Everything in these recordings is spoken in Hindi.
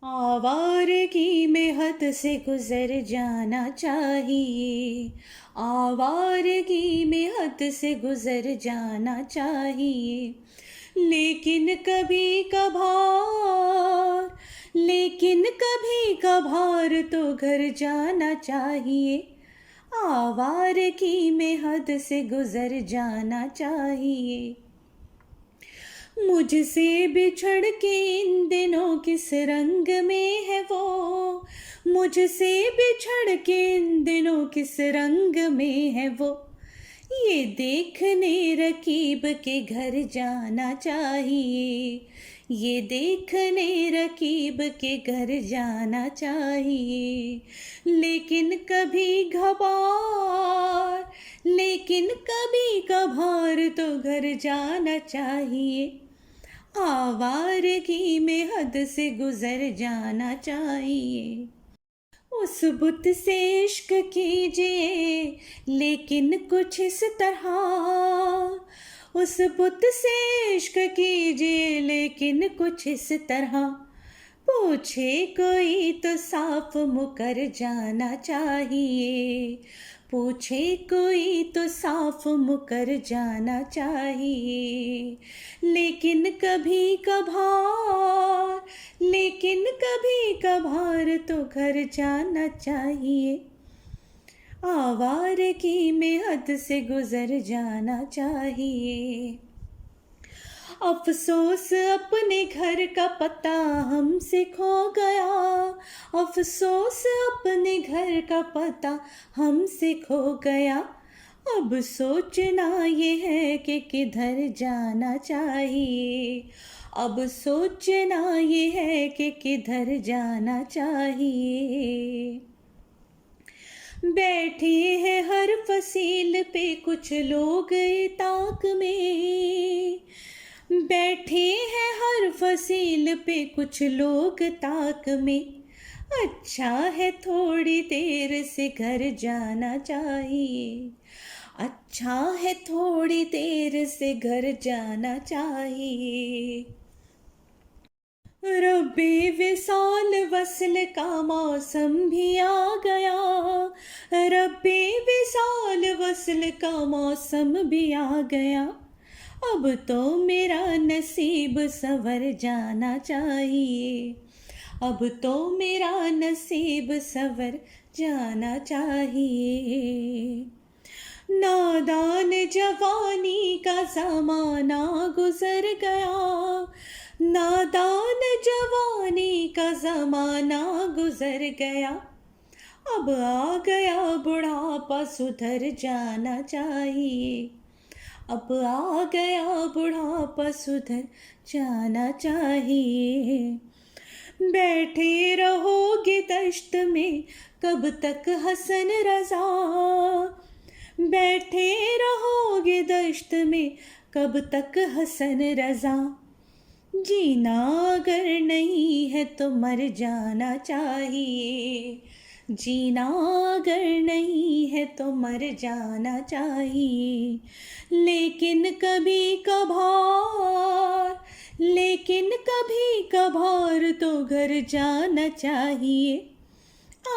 आवारगी में हद से गुजर जाना चाहिए। आवारगी में हद से गुजर जाना चाहिए। लेकिन कभी कभार तो घर जाना चाहिए। आवारगी में हद से गुजर जाना चाहिए। मुझसे बिछड़ के इन दिनों किस रंग में है वो। मुझसे बिछड़ के इन दिनों किस रंग में है वो। ये देखने रकीब के घर जाना चाहिए। ये देखने रकीब के घर जाना चाहिए। लेकिन कभी कभार तो घर जाना चाहिए। आवारगी में हद से गुजर जाना चाहिए। उस बुत से इश्क कीजिए लेकिन कुछ इस तरह। उस बुत से इश्क कीजिए लेकिन कुछ इस तरह। पूछे कोई तो साफ मुकर जाना चाहिए। पूछे कोई तो साफ मुकर जाना चाहिए। लेकिन कभी कभार तो घर जाना चाहिए। आवारगी में हद से गुजर जाना चाहिए। अफसोस अपने घर का पता हमसे खो गया। अफसोस अपने घर का पता हमसे खो गया। अब सोचना ये है कि किधर जाना चाहिए। अब सोचना ये है कि किधर जाना चाहिए। बैठे हैं हर फसील पे कुछ लोग ताक में। बैठे हैं हर फसील पे कुछ लोग ताक में। अच्छा है थोड़ी देर से घर जाना चाहिए। अच्छा है थोड़ी देर से घर जाना चाहिए। रब्बे विसाल वसल का मौसम भी आ गया। रब्बे विसाल वसल का मौसम भी आ गया। अब तो मेरा नसीब संवर जाना चाहिए। अब तो मेरा नसीब संवर जाना चाहिए। नादान जवानी का ज़माना गुजर गया। नादान जवानी का ज़माना गुजर गया। अब आ गया बुढ़ापा सुधर जाना चाहिए। अब आ गया बुढ़ापा सुधर जाना चाहिए। बैठे रहोगे दश्त में कब तक हसन रज़ा। बैठे रहोगे दश्त में कब तक हसन रज़ा। जीना अगर नहीं है तो मर जाना चाहिए। जीना अगर नहीं है तो मर जाना चाहिए। लेकिन कभी कभार तो घर जाना चाहिए।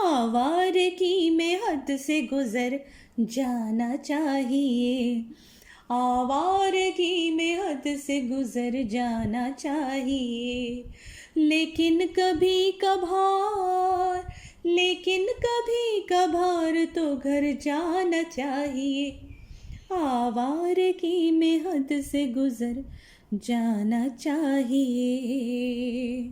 आवारगी में हद से गुजर जाना चाहिए। आवारगी में हद से गुजर जाना चाहिए। लेकिन कभी कभार तो घर जाना चाहिए। आवारगी में हद से गुजर जाना चाहिए।